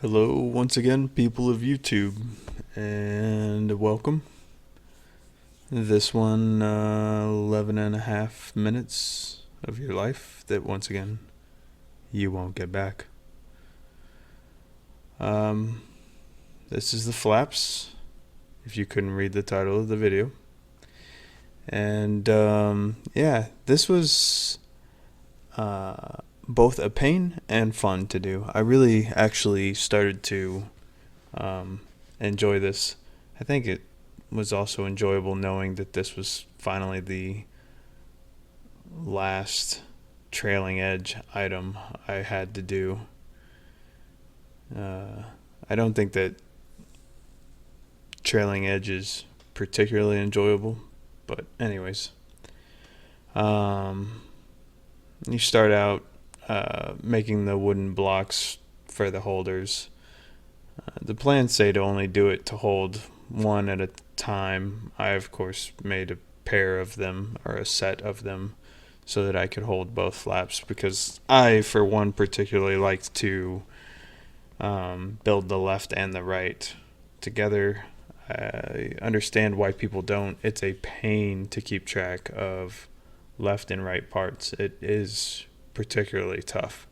Hello, once again, people of YouTube, and welcome. This one, 11 and a half minutes of your life that once again you won't get back. Um, this is the Flaps, if you couldn't read the title of the video. And this was both a pain and fun to do. I really actually started to enjoy this. I think it was also enjoyable knowing that this was finally the last trailing edge item I had to do. I don't think that trailing edge is particularly enjoyable, but anyways, you start out making the wooden blocks for the holders. The plans say to only do it to hold one at a time. I, of course, made a pair of them or a set of them so that I could hold both flaps because I, for one, particularly liked to build the left and the right together. I understand why people don't. It's a pain to keep track of left and right parts. It is particularly tough.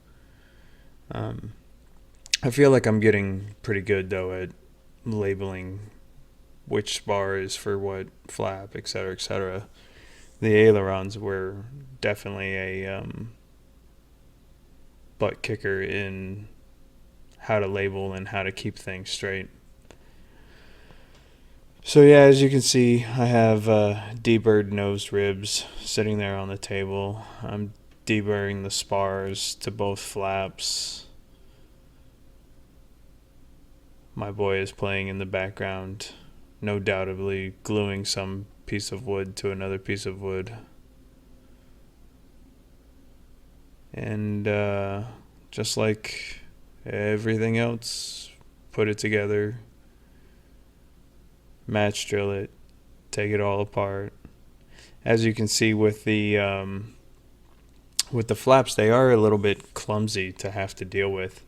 I feel like I'm getting pretty good though at labeling which spar is for what flap, etc., etc. The ailerons were definitely a butt kicker in how to label and how to keep things straight. So yeah, as you can see, I have deburred nose ribs sitting there on the table. I'm deburring the spars to both flaps. My boy is playing in the background, no doubtably gluing some piece of wood to another piece of wood. And just like everything else, put it together, match drill it, take it all apart. As you can see with the flaps, they are a little bit clumsy to have to deal with.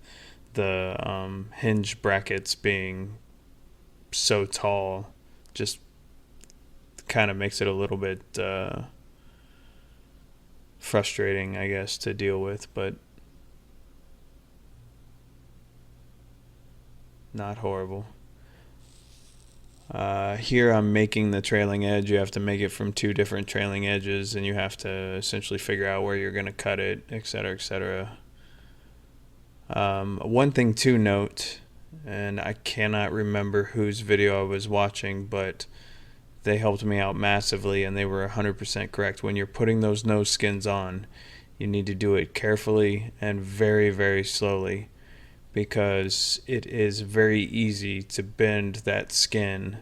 The hinge brackets being so tall just kind of makes it a little bit frustrating, I guess, to deal with, but not horrible. Here I'm making the trailing edge. You have to make it from two different trailing edges, and you have to essentially figure out where you're going to cut it, etc., etc. One thing to note, and I cannot remember whose video I was watching, but they helped me out massively, and they were 100% correct. When you're putting those nose skins on, you need to do it carefully and very, very slowly, because it is very easy to bend that skin.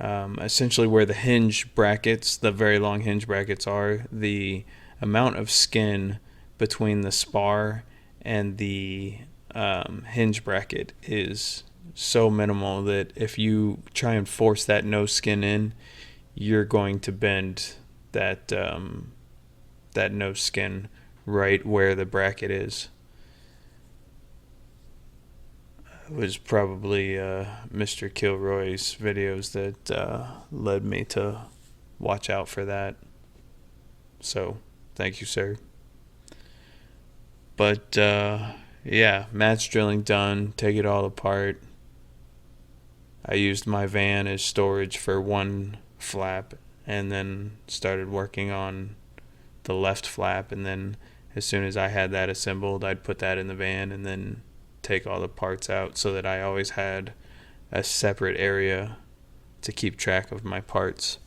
Essentially where the hinge brackets, the very long hinge brackets are, the amount of skin between the spar and the hinge bracket is so minimal that if you try and force that nose skin in, you're going to bend that that nose skin right where the bracket is. It was probably Mr. Kilroy's videos that led me to watch out for that. So, thank you, sir. But yeah, match drilling done. Take it all apart. I used my van as storage for one flap and then started working on the left flap, and then as soon as I had that assembled, I'd put that in the van and then take all the parts out so that I always had a separate area to keep track of my parts.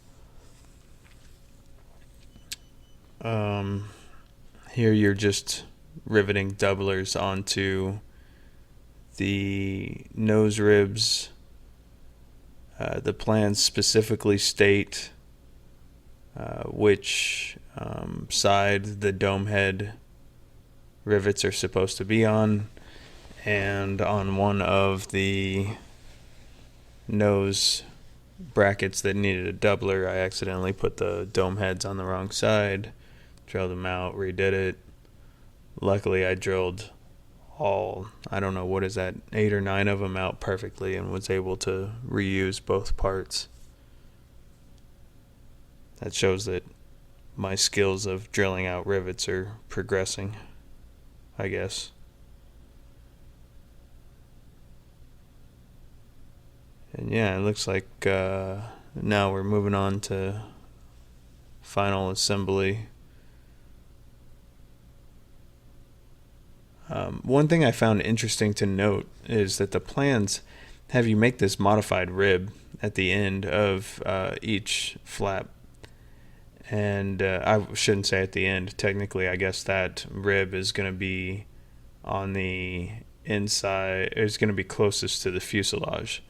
Here you're just riveting doublers onto the nose ribs. The plans specifically state which side the dome head rivets are supposed to be on, and on one of the nose brackets that needed a doubler, I accidentally put the dome heads on the wrong side, drilled them out, redid it. Luckily I drilled all, I don't know, what is that, 8 or 9 of them out perfectly, and was able to reuse both parts. That shows that my skills of drilling out rivets are progressing, I guess. And yeah, it looks like now we're moving on to final assembly. One thing I found interesting to note is that the plans have you make this modified rib at the end of each flap. And I shouldn't say at the end. Technically, I guess that rib is going to be on the inside. It's going to be closest to the fuselage.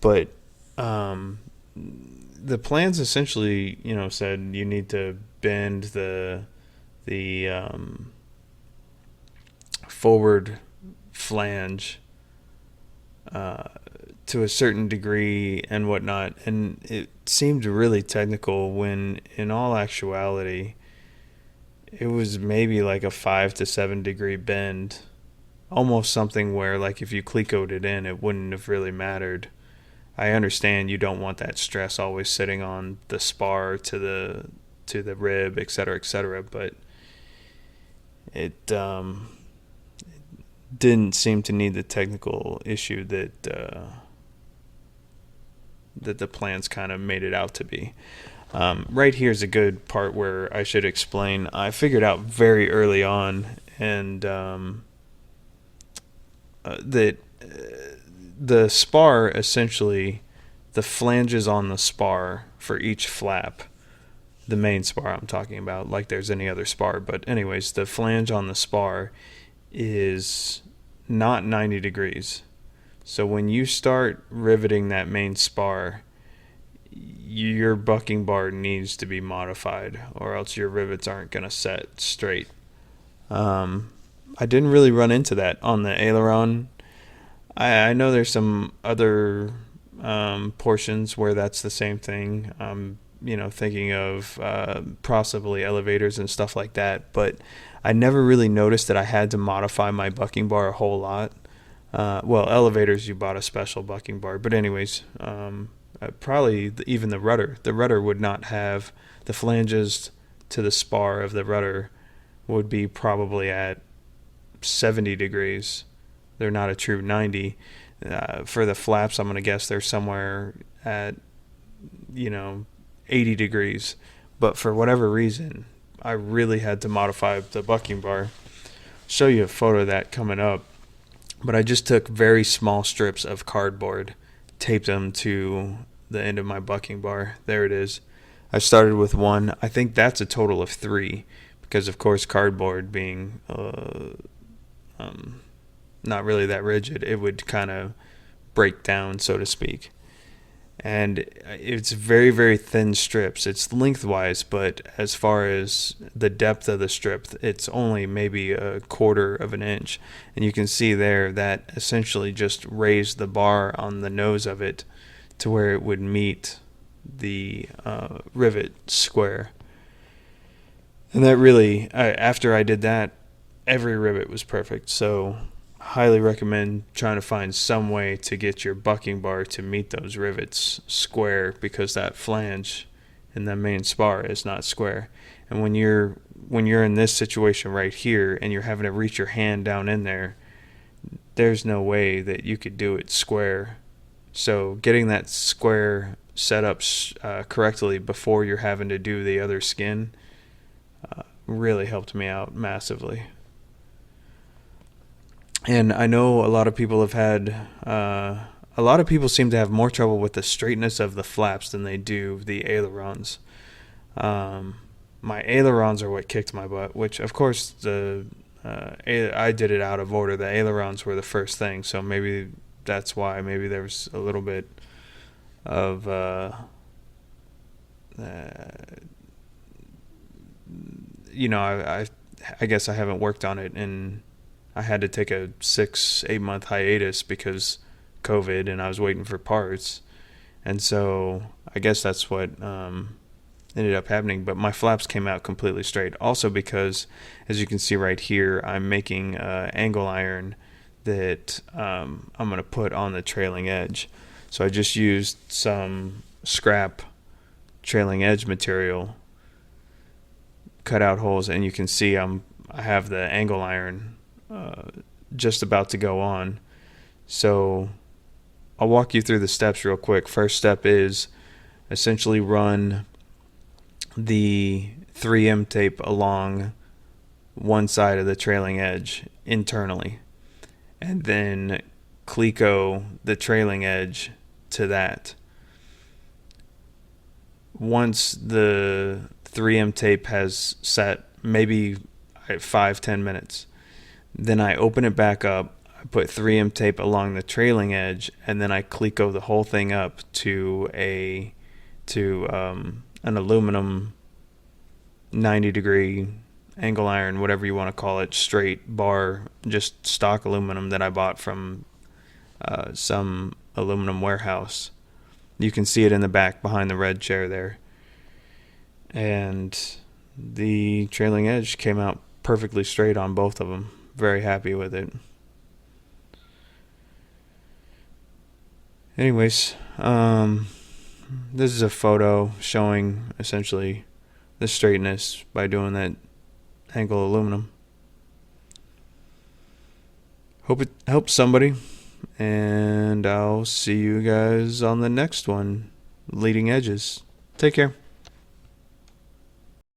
But the plans essentially, said you need to bend the forward flange to a certain degree and whatnot, and it seemed really technical when in all actuality it was maybe like a 5 to 7 degree bend, almost something where like if you clecoed it in it wouldn't have really mattered. I understand you don't want that stress always sitting on the spar to the rib, etc., but it didn't seem to need the technical issue that the plans kind of made it out to be. Right here is a good part where I should explain. I figured out very early on, and that the spar, essentially, the flanges on the spar for each flap, the main spar I'm talking about, like there's any other spar, but anyways, the flange on the spar is not 90 degrees. So when you start riveting that main spar, your bucking bar needs to be modified, or else your rivets aren't going to set straight. I didn't really run into that on the aileron. I know there's some other portions where that's the same thing. Thinking of possibly elevators and stuff like that, but I never really noticed that I had to modify my bucking bar a whole lot. Elevators, you bought a special bucking bar, but anyways, probably even the rudder. The rudder would not have the flanges to the spar of the rudder would be probably at 70 degrees. They're not a true 90. For the flaps, I'm going to guess they're somewhere at, 80 degrees. But for whatever reason, I really had to modify the bucking bar. Show you a photo of that coming up. But I just took very small strips of cardboard, taped them to the end of my bucking bar. There it is. I started with one. I think that's a total of 3, because of course cardboard being not really that rigid, it would kind of break down, so to speak. And it's very, very thin strips. It's lengthwise, but as far as the depth of the strip, it's only maybe a quarter of an inch. And you can see there that essentially just raised the bar on the nose of it to where it would meet the rivet square. And that really, after I did that, every rivet was perfect. So highly recommend trying to find some way to get your bucking bar to meet those rivets square, because that flange in the main spar is not square. And when you're in this situation right here and you're having to reach your hand down in there, there's no way that you could do it square. So getting that square set up correctly before you're having to do the other skin really helped me out massively. And I know a lot of people have had, a lot of people seem to have more trouble with the straightness of the flaps than they do the ailerons. My ailerons are what kicked my butt, which of course I did it out of order. The ailerons were the first thing, so maybe that's why. Maybe there was a little bit of I guess I haven't worked on it, and I had to take a 6-8 month hiatus because COVID, and I was waiting for parts, and so I guess that's what ended up happening. But my flaps came out completely straight, also because, as you can see right here, I'm making angle iron that I'm going to put on the trailing edge. So I just used some scrap trailing edge material, cut out holes, and you can see I have the angle iron just about to go on. So I'll walk you through the steps real quick. First step is essentially run the 3M tape along one side of the trailing edge internally, and then cleco the trailing edge to that. Once the 3M tape has set, maybe 5-10 minutes, then I open it back up, I put 3M tape along the trailing edge, and then I cleco the whole thing up to an aluminum 90-degree angle iron, whatever you want to call it, straight bar, just stock aluminum that I bought from some aluminum warehouse. You can see it in the back behind the red chair there. And the trailing edge came out perfectly straight on both of them. Very happy with it. Anyways, this is a photo showing essentially the straightness by doing that angle aluminum. Hope it helps somebody, and I'll see you guys on the next one, Leading Edges. Take care.